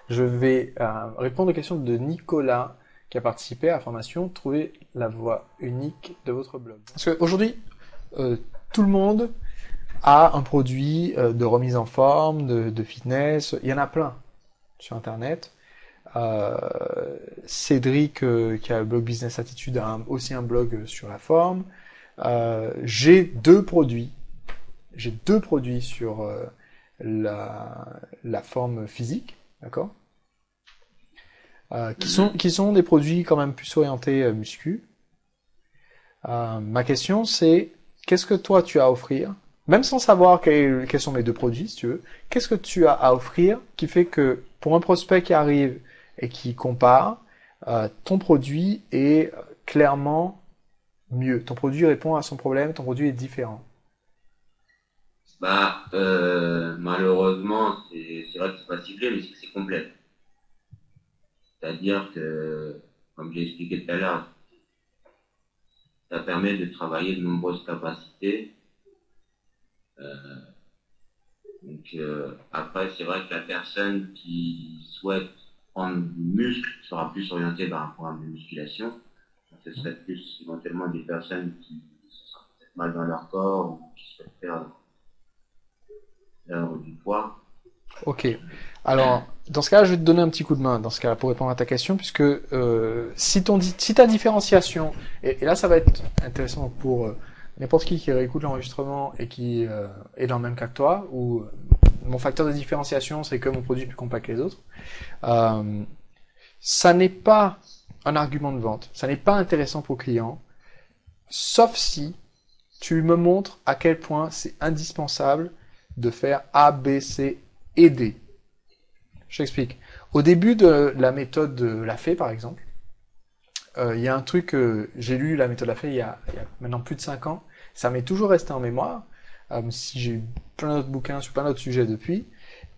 Je vais répondre aux questions de Nicolas qui a participé à la formation Trouver la voie unique de votre blog. Parce qu'aujourd'hui, tout le monde a un produit de remise en forme, de fitness. Il y en a plein sur Internet. Cédric, qui a le blog Business Attitude, a aussi un blog sur la forme. J'ai deux produits. J'ai deux produits sur la forme physique, d'accord, qui sont des produits quand même plus orientés muscu. Ma question c'est, qu'est-ce que toi tu as à offrir, même sans savoir quels sont mes deux produits, si tu veux, qu'est-ce que tu as à offrir qui fait que pour un prospect qui arrive et qui compare, ton produit est clairement mieux. Ton produit répond à son problème, ton produit est différent. Malheureusement, c'est vrai que c'est pas ciblé, mais c'est que c'est complet. C'est-à-dire que, comme j'ai expliqué tout à l'heure, ça permet de travailler de nombreuses capacités. Après, c'est vrai que la personne qui souhaite prendre du muscle sera plus orientée vers un programme de musculation. Ce serait plus éventuellement des personnes qui se sentent peut-être mal dans leur corps ou qui souhaitent perdre du poids. Ok. Alors, dans ce cas-là, je vais te donner un petit coup de main, dans ce cas-là, pour répondre à ta question, puisque si ta différenciation, et là ça va être intéressant pour n'importe qui réécoute l'enregistrement et qui est dans le même cas que toi, où mon facteur de différenciation, c'est que mon produit est plus compact que les autres, euh, ça n'est pas un argument de vente, ça n'est pas intéressant pour le client, sauf si tu me montres à quel point c'est indispensable de faire A, B, C et D. Je t'explique. Au début de la méthode de Lafay, par exemple, il y a un truc, j'ai lu la méthode Lafay il y a maintenant plus de 5 ans, ça m'est toujours resté en mémoire, si j'ai eu plein d'autres bouquins sur plein d'autres sujets depuis.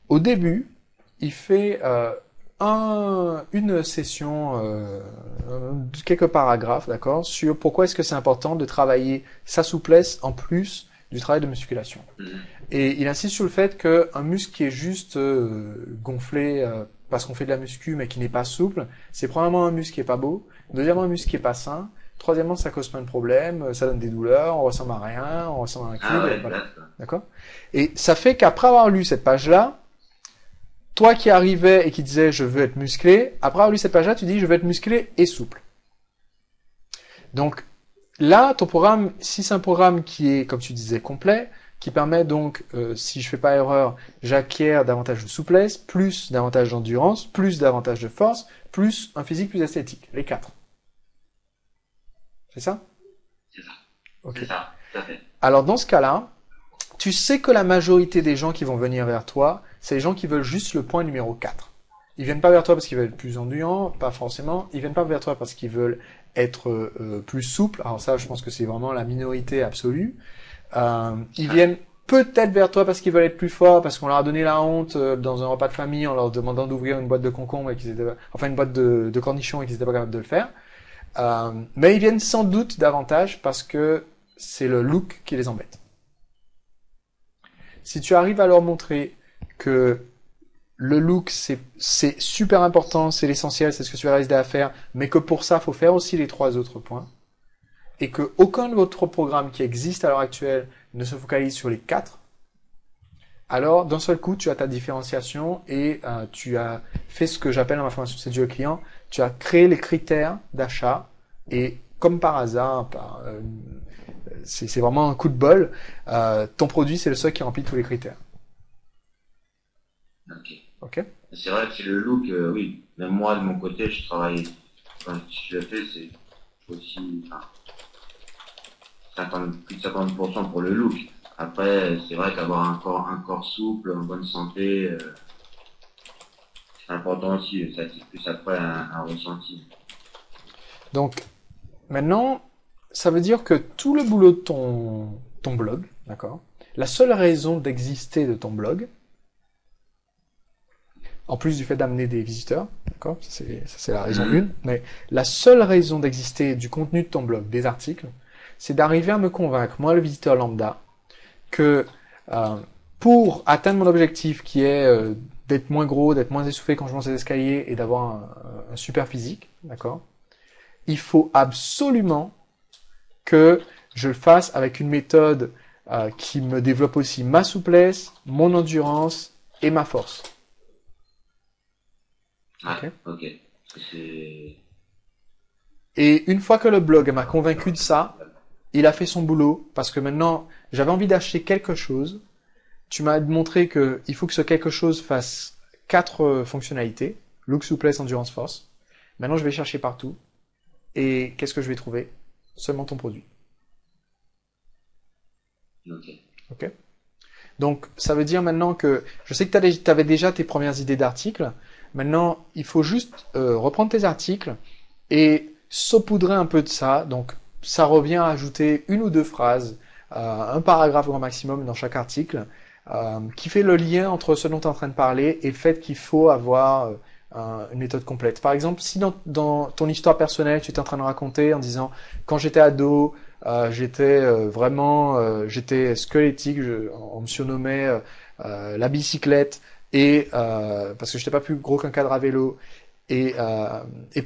Au début, il fait une session, quelques paragraphes, d'accord, sur pourquoi est-ce que c'est important de travailler sa souplesse en plus du travail de musculation. Et il insiste sur le fait qu'un muscle qui est juste gonflé parce qu'on fait de la muscu mais qui n'est pas souple, c'est premièrement un muscle qui est pas beau, deuxièmement un muscle qui est pas sain, troisièmement ça cause plein de problèmes, ça donne des douleurs, on ressemble à rien, on ressemble à un Ah cube, ouais, voilà. d'accord. D'accord. Et ça fait qu'après avoir lu cette page-là, toi qui arrivais et qui disais je veux être musclé, après avoir lu cette page-là, tu dis je veux être musclé et souple. Donc là, ton programme, si c'est un programme qui est, comme tu disais, complet, qui permet donc, si je fais pas erreur, j'acquiers davantage de souplesse, plus davantage d'endurance, plus davantage de force, plus un physique plus esthétique. Les quatre. C'est ça? C'est ça. Ok. C'est ça, tout à fait. Alors dans ce cas-là, tu sais que la majorité des gens qui vont venir vers toi, c'est les gens qui veulent juste le point numéro 4. Ils viennent pas vers toi parce qu'ils veulent être plus endurants, pas forcément. Ils viennent pas vers toi parce qu'ils veulent être plus souples. Alors ça, je pense que c'est vraiment la minorité absolue. Ils viennent peut-être vers toi parce qu'ils veulent être plus forts, parce qu'on leur a donné la honte dans un repas de famille en leur demandant d'ouvrir une boîte de concombres et qu'ils étaient, enfin une boîte de cornichons et qu'ils n'étaient pas capables de le faire. Mais ils viennent sans doute davantage parce que c'est le look qui les embête. Si tu arrives à leur montrer que le look c'est super important, c'est l'essentiel, c'est ce que tu vas réaliser à faire, mais que pour ça, il faut faire aussi les trois autres points, et que aucun de votre programme qui existe à l'heure actuelle ne se focalise sur les quatre, alors d'un seul coup, tu as ta différenciation et tu as fait ce que j'appelle dans ma formation séduire le client, tu as créé les critères d'achat et comme par hasard, c'est vraiment un coup de bol, ton produit c'est le seul qui remplit tous les critères. Ok. Ok. C'est vrai que c'est le look, oui. Même moi, de mon côté, je travaille, quand je le fais, c'est aussi, enfin, 50, plus de 50% pour le look. Après, c'est vrai qu'avoir un corps souple, en bonne santé, c'est important aussi. Ça, c'est plus après un ressenti. Donc maintenant, ça veut dire que tout le boulot de ton blog, d'accord, la seule raison d'exister de ton blog, en plus du fait d'amener des visiteurs, d'accord, ça c'est la raison une, mais la seule raison d'exister du contenu de ton blog, des articles, c'est d'arriver à me convaincre, moi le visiteur lambda, que pour atteindre mon objectif qui est d'être moins gros, d'être moins essoufflé quand je monte les escaliers et d'avoir un super physique, d'accord? Il faut absolument que je le fasse avec une méthode qui me développe aussi ma souplesse, mon endurance et ma force. Ouais, ok. C'est... Et une fois que le blog m'a convaincu de ça, il a fait son boulot parce que maintenant j'avais envie d'acheter quelque chose. Tu m'as montré que il faut que ce quelque chose fasse 4 fonctionnalités: look, souplesse, endurance, force. Maintenant je vais chercher partout et qu'est-ce que je vais trouver? Seulement ton produit. Ok. Ok. Donc, ça veut dire maintenant que je sais que tu avais déjà tes premières idées d'articles. Maintenant, il faut juste reprendre tes articles et saupoudrer un peu de ça. Donc, ça revient à ajouter 1 ou 2 phrases, un paragraphe au grand maximum dans chaque article, qui fait le lien entre ce dont tu es en train de parler et le fait qu'il faut avoir une méthode complète. Par exemple, si dans ton histoire personnelle, tu es en train de raconter en disant, quand j'étais ado, j'étais j'étais squelettique, on me surnommait la bicyclette, et parce que j'étais pas plus gros qu'un cadre à vélo, et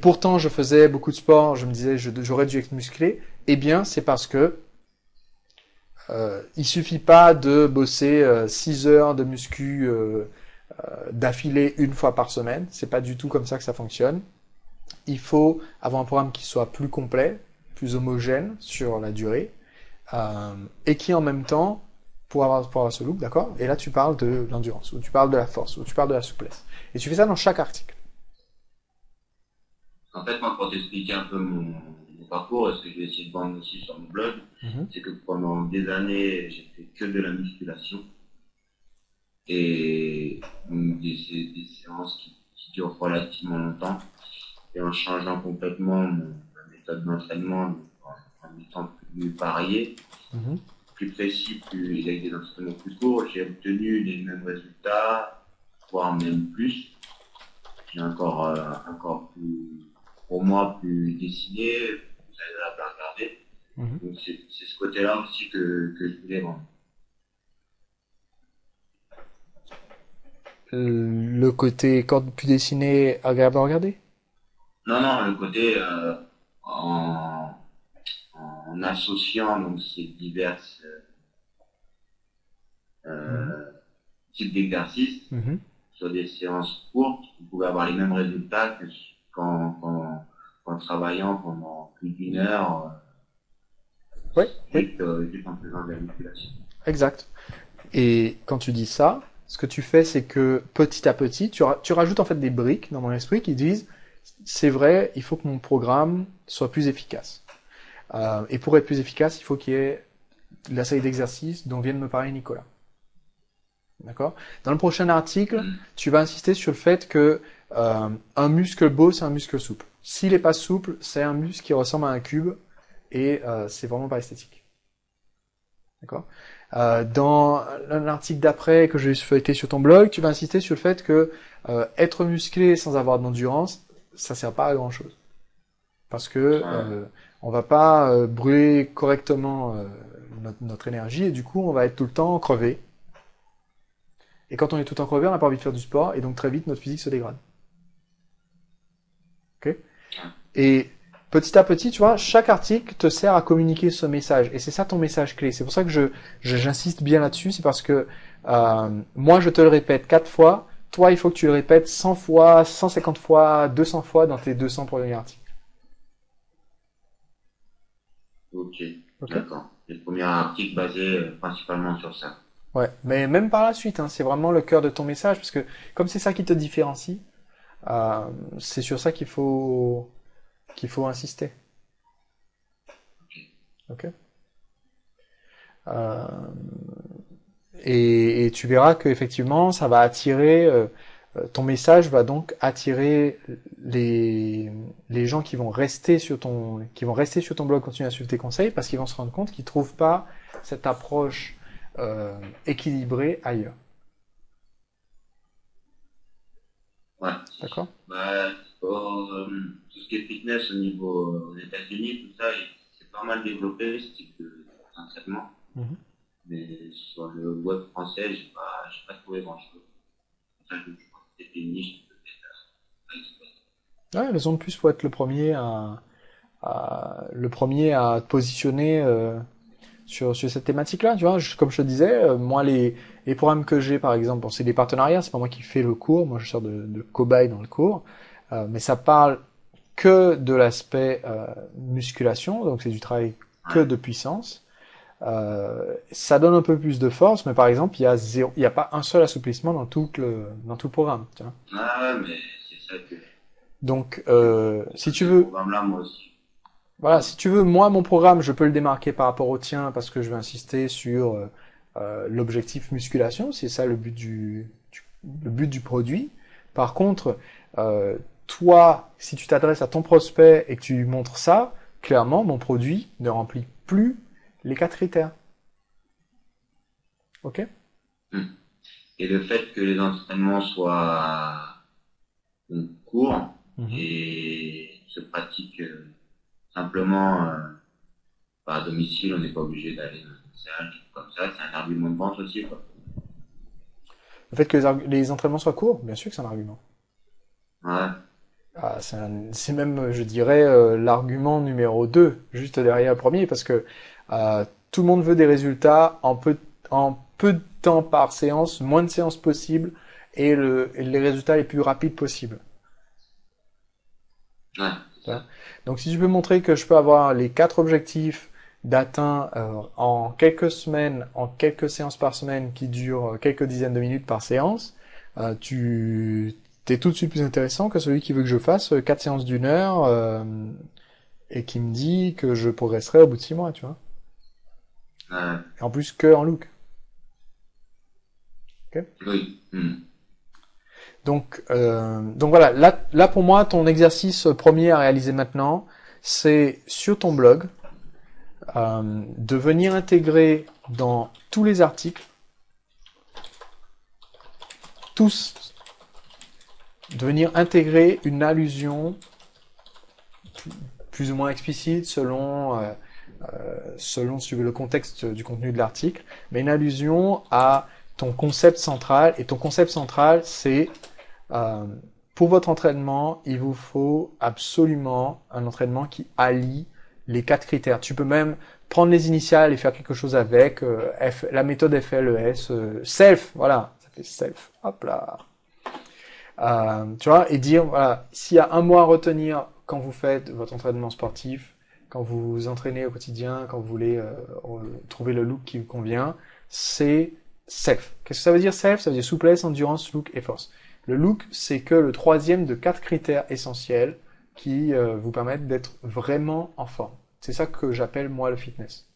pourtant je faisais beaucoup de sport, je me disais j'aurais dû être musclé. Eh bien, c'est parce que il suffit pas de bosser 6 heures de muscu d'affilée une fois par semaine. C'est pas du tout comme ça que ça fonctionne. Il faut avoir un programme qui soit plus complet, plus homogène sur la durée, et qui en même temps, pour avoir ce look, d'accord? Et là, tu parles de l'endurance, ou tu parles de la force, ou tu parles de la souplesse. Et tu fais ça dans chaque article. En fait, moi, pour t'expliquer un peu mon parcours, et ce que je vais essayer de vendre aussi sur mon blog, Mhm. c'est que pendant des années, j'ai fait que de la musculation et des séances qui durent relativement longtemps. Et en changeant complètement ma méthode d'entraînement, donc en étant plus varié, Mhm. plus précis, avec des entraînements plus courts, j'ai obtenu les mêmes résultats, voire même plus. J'ai encore plus, pour moi, plus dessiné, plus agréable à regarder. Mhm. Donc c'est ce côté-là aussi que je voulais vendre. Le côté corde plus dessinée, agréable à regarder? Non, non, le côté en, en associant donc ces diverses Mhm. euh, types d'exercices Mhm. sur des séances courtes, vous pouvez avoir les mêmes résultats que qu'en travaillant pendant plus d'une heure, Oui, oui, juste en faisant de la musculation. exact. Et quand tu dis ça, ce que tu fais, c'est que petit à petit, tu rajoutes en fait des briques dans mon esprit qui disent, c'est vrai, il faut que mon programme soit plus efficace. Et pour être plus efficace, il faut qu'il y ait la série d'exercices dont vient de me parler Nicolas. D'accord? Dans le prochain article, Mm. tu vas insister sur le fait que un muscle beau, c'est un muscle souple. S'il n'est pas souple, c'est un muscle qui ressemble à un cube et c'est vraiment pas esthétique. D'accord? Dans un article d'après que j'ai feuilleté sur ton blog, tu vas insister sur le fait que être musclé sans avoir d'endurance, ça sert pas à grand chose. Parce que Ouais. on va pas brûler correctement notre énergie et du coup on va être tout le temps crevé. Et quand on est tout le temps crevé, on n'a pas envie de faire du sport et donc très vite notre physique se dégrade. Ok? Et petit à petit, tu vois, chaque article te sert à communiquer ce message. Et c'est ça ton message clé. C'est pour ça que j'insiste bien là-dessus. C'est parce que moi, je te le répète 4 fois. Toi, il faut que tu le répètes 100 fois, 150 fois, 200 fois dans tes 200 premiers articles. Ok, Ok? d'accord. Le premier article basé principalement sur ça. Ouais. Mais même par la suite, hein, c'est vraiment le cœur de ton message. Parce que comme c'est ça qui te différencie, euh, c'est sur ça qu'il faut insister. Ok? Euh, et tu verras que effectivement, ça va attirer, ton message va donc attirer les gens qui vont rester sur ton blog, continuer à suivre tes conseils, parce qu'ils vont se rendre compte qu'ils trouvent pas cette approche équilibrée ailleurs. Ouais. D'accord? Bah, pour, tout ce qui est fitness au niveau aux États-Unis, tout ça, c'est pas mal développé ce type d'entraînement. Mhm. Mais sur le web français, j'ai pas trouvé grand-chose. Enfin, je crois c'est une niche qui peut être Ouais, raison de plus pour être le premier à te positionner sur cette thématique-là. Tu vois, comme je te disais, moi les programmes que j'ai par exemple, bon, c'est des partenariats, c'est pas moi qui fais le cours, moi je sers de cobaye dans le cours, mais ça parle que de l'aspect musculation, donc c'est du travail que ouais. de puissance. Ça donne un peu plus de force, mais par exemple, il y a pas un seul assouplissement dans tout le programme. Tu vois. Ah, ouais, mais c'est ça Donc, si que tu ces veux, programmes-là, moi aussi. voilà, si tu veux, moi, mon programme, je peux le démarquer par rapport au tien parce que je vais insister sur l'objectif musculation. C'est ça le but du produit. Par contre, toi, si tu t'adresses à ton prospect et que tu lui montres ça, clairement, mon produit ne remplit plus les quatre critères. Ok? Hmm. Et le fait que les entraînements soient courts Mhm. et se pratiquent simplement à domicile, on n'est pas obligé d'aller dans une salle, comme ça, c'est un argument de vente aussi, quoi. Le fait que les entraînements soient courts, bien sûr que c'est un argument. Ouais, Ah, c'est même, je dirais, l'argument numéro 2, juste derrière le premier, parce que tout le monde veut des résultats en peu de temps par séance, moins de séances possible, et les résultats les plus rapides possibles. ouais, Tu c'est vois. ça. Donc si je peux montrer que je peux avoir les quatre objectifs d'atteint en quelques semaines, en quelques séances par semaine qui durent quelques dizaines de minutes par séance, tu t'es tout de suite plus intéressant que celui qui veut que je fasse quatre séances d'une heure et qui me dit que je progresserai au bout de 6 mois, tu vois. Ouais, Et en plus que en look. Ok. oui. Hmm. Donc voilà, là pour moi, ton exercice premier à réaliser maintenant, c'est sur ton blog, de venir intégrer dans tous les articles, tous, de venir intégrer une allusion plus ou moins explicite selon si tu veux, le contexte du contenu de l'article, mais une allusion à ton concept central. Et ton concept central, c'est euh, pour votre entraînement, il vous faut absolument un entraînement qui allie les quatre critères. Tu peux même prendre les initiales et faire quelque chose avec la méthode FLES, self, voilà, ça fait self. Hop là. Tu vois, et dire, voilà, s'il y a un mot à retenir quand vous faites votre entraînement sportif, quand vous vous entraînez au quotidien, quand vous voulez trouver le look qui vous convient, c'est self. Qu'est-ce que ça veut dire self? Ça veut dire souplesse, endurance, look et force. Le look, c'est que le troisième de quatre critères essentiels qui vous permettent d'être vraiment en forme. C'est ça que j'appelle moi le fitness.